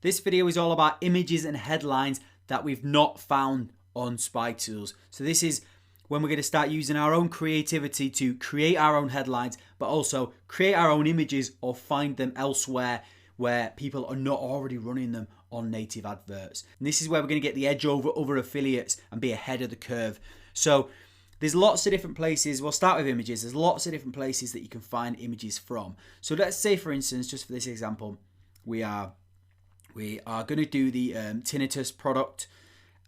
This video is all about images and headlines that we've not found on SpyTools. So this is when we're going to start using our own creativity to create our own headlines, but also create our own images or find them elsewhere where people are not already running them on native adverts. And this is where we're going to get the edge over other affiliates and be ahead of the curve. So there's lots of different places. We'll start with images. There's lots of different places that you can find images from. So let's say, for instance, just for this example, we are going to do the Tinnitus product,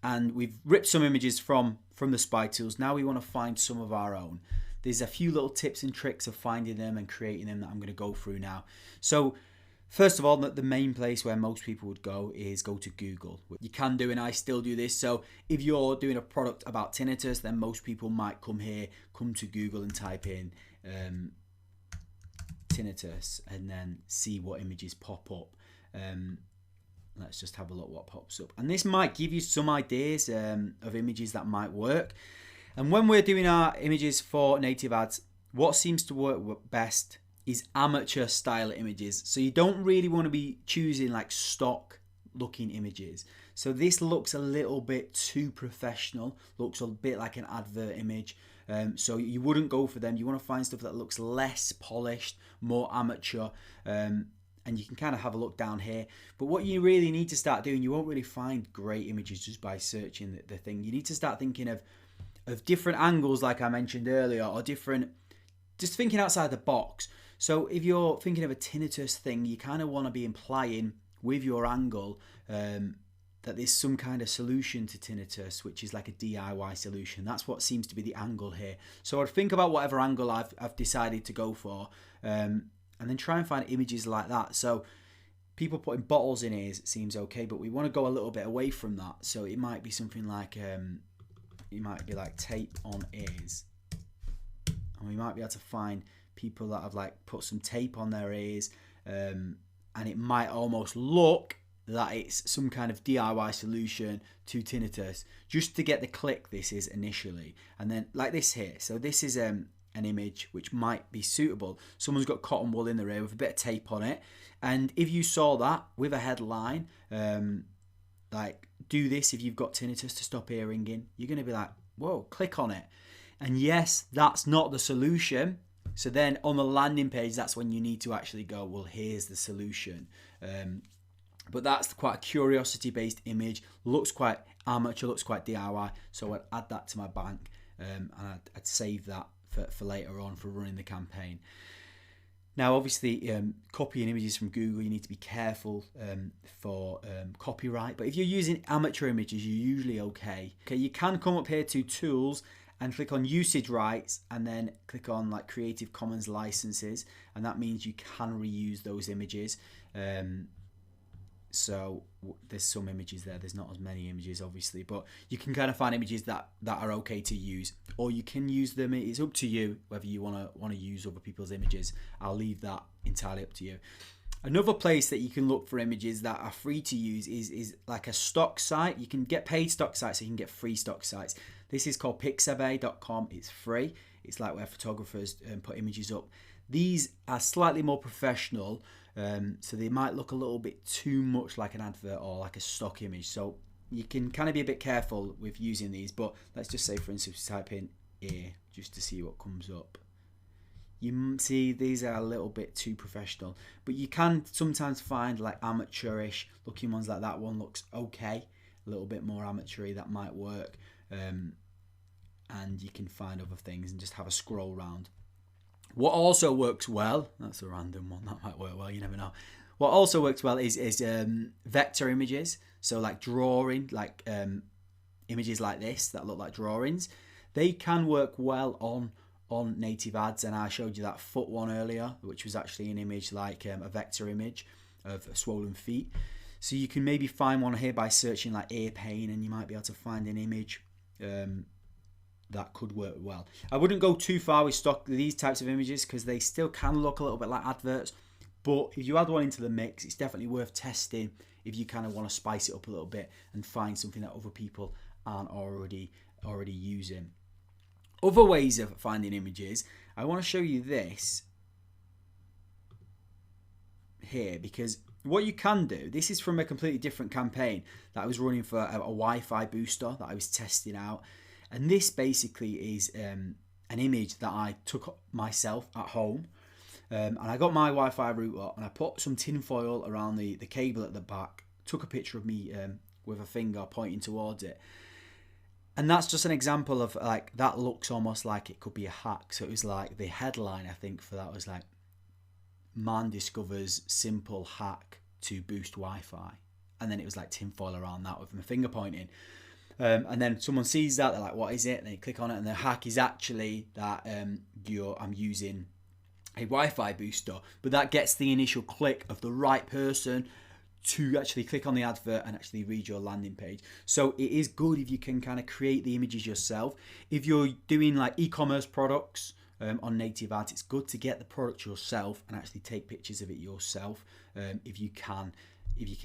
and we've ripped some images from the SpyTools. Now we want to find some of our own. There's a few little tips and tricks of finding them and creating them that I'm going to go through now. So first of all, the main place where most people would go is go to Google. You can do, and I still do this. So if you're doing a product about tinnitus, then most people might come to Google and type in tinnitus and then see what images pop up. Let's just have a look what pops up. And this might give you some ideas of images that might work. And when we're doing our images for native ads, what seems to work best is amateur style images. So you don't really want to be choosing like stock looking images. So this looks a little bit too professional, looks a bit like an advert image. So you wouldn't go for them. You want to find stuff that looks less polished, more amateur. And you can kind of have a look down here. But what you really need to start doing, you won't really find great images just by searching the thing. You need to start thinking of different angles, like I mentioned earlier, or just thinking outside the box. So if you're thinking of a tinnitus thing, you kind of want to be implying with your angle that there's some kind of solution to tinnitus, which is like a DIY solution. That's what seems to be the angle here. So I'd think about whatever angle I've decided to go for, and then try and find images like that. So people putting bottles in ears seems okay, but we want to go a little bit away from that. So it might be something like, it might be like tape on ears. And we might be able to find people that have like put some tape on their ears, and it might almost look that it's some kind of DIY solution to tinnitus, just to get the click this is initially. And then like this here. So this is an image which might be suitable. Someone's got cotton wool in their ear with a bit of tape on it, and if you saw that with a headline like do this if you've got tinnitus to stop ear ringing, you're going to be like, whoa, click on it. And yes, that's not the solution. So then on the landing page, that's when you need to actually go, well, here's the solution. But that's quite a curiosity based image, looks quite amateur, looks quite DIY. So I'd add that to my bank, and I'd save that for later on for running the campaign. Now, obviously, copying images from Google, you need to be careful for copyright. But if you're using amateur images, you're usually okay. Okay, you can come up here to Tools and click on Usage Rights, and then click on like Creative Commons licenses, and that means you can reuse those images. So there's some images there. There's not as many images, obviously, but you can kind of find images that are okay to use, or you can use them. It's up to you whether you want to use other people's images. I'll leave that entirely up to you. Another place that you can look for images that are free to use is like a stock site. You can get paid stock sites, so you can get free stock sites. This is called Pixabay.com. It's free. It's like where photographers put images up. These are slightly more professional, so they might look a little bit too much like an advert or like a stock image. So you can kind of be a bit careful with using these. But let's just say, for instance, type in ear just to see what comes up. You see these are a little bit too professional, but you can sometimes find like amateurish looking ones. Like that one looks okay, a little bit more amateur-y, that might work. And you can find other things and just have a scroll round. What also works well, that's a random one, that might work well, you never know. What also works well is vector images. So like drawing, like images like this that look like drawings. They can work well on native ads, and I showed you that foot one earlier, which was actually an image like a vector image of swollen feet. So you can maybe find one here by searching like ear pain, and you might be able to find an image that could work well. I wouldn't go too far with these types of images because they still can look a little bit like adverts, but if you add one into the mix, it's definitely worth testing if you kind of want to spice it up a little bit and find something that other people aren't already using. Other ways of finding images, I want to show you this here, because what you can do, this is from a completely different campaign that I was running for a Wi-Fi booster that I was testing out. And this basically is an image that I took myself at home. And I got my Wi-Fi router and I put some tin foil around the cable at the back, took a picture of me with a finger pointing towards it. And that's just an example of like, that looks almost like it could be a hack. So it was like the headline, I think, for that was like, man discovers simple hack to boost Wi-Fi. And then it was like tinfoil around that with my finger pointing. And then someone sees that, they're like, what is it? And they click on it, and the hack is actually that I'm using a Wi-Fi booster. But that gets the initial click of the right person to actually click on the advert and actually read your landing page. So it is good if you can kind of create the images yourself. If you're doing like e-commerce products on native ads, it's good to get the product yourself and actually take pictures of it yourself. If you can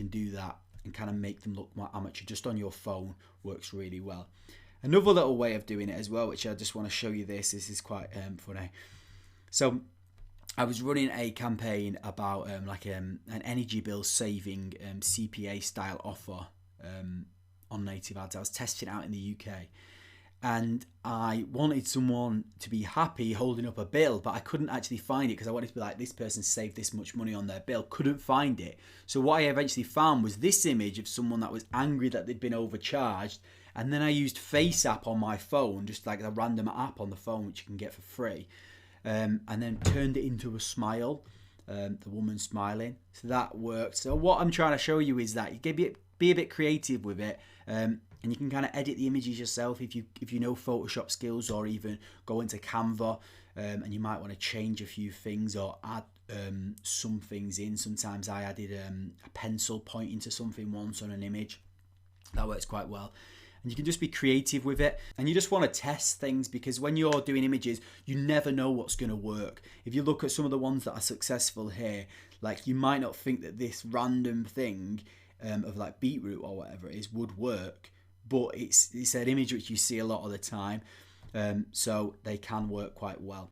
do that and kind of make them look more amateur just on your phone, works really well. Another little way of doing it as well, which I just want to show you this is quite funny. So I was running a campaign about an energy bill saving CPA style offer on native ads. I was testing it out in the UK, and I wanted someone to be happy holding up a bill, but I couldn't actually find it because I wanted to be like, this person saved this much money on their bill. Couldn't find it. So what I eventually found was this image of someone that was angry that they'd been overcharged. And then I used FaceApp on my phone, just like a random app on the phone, which you can get for free. And then turned it into a smile, the woman smiling. So that worked. So what I'm trying to show you is that you can be a bit creative with it, and you can kind of edit the images yourself if you know Photoshop skills, or even go into Canva, and you might want to change a few things or add some things in. Sometimes I added a pencil pointing to something once on an image. That works quite well. And you can just be creative with it, and you just want to test things, because when you're doing images, you never know what's going to work. If you look at some of the ones that are successful here, like, you might not think that this random thing of like beetroot or whatever it is would work, but it's an image which you see a lot of the time, so they can work quite well.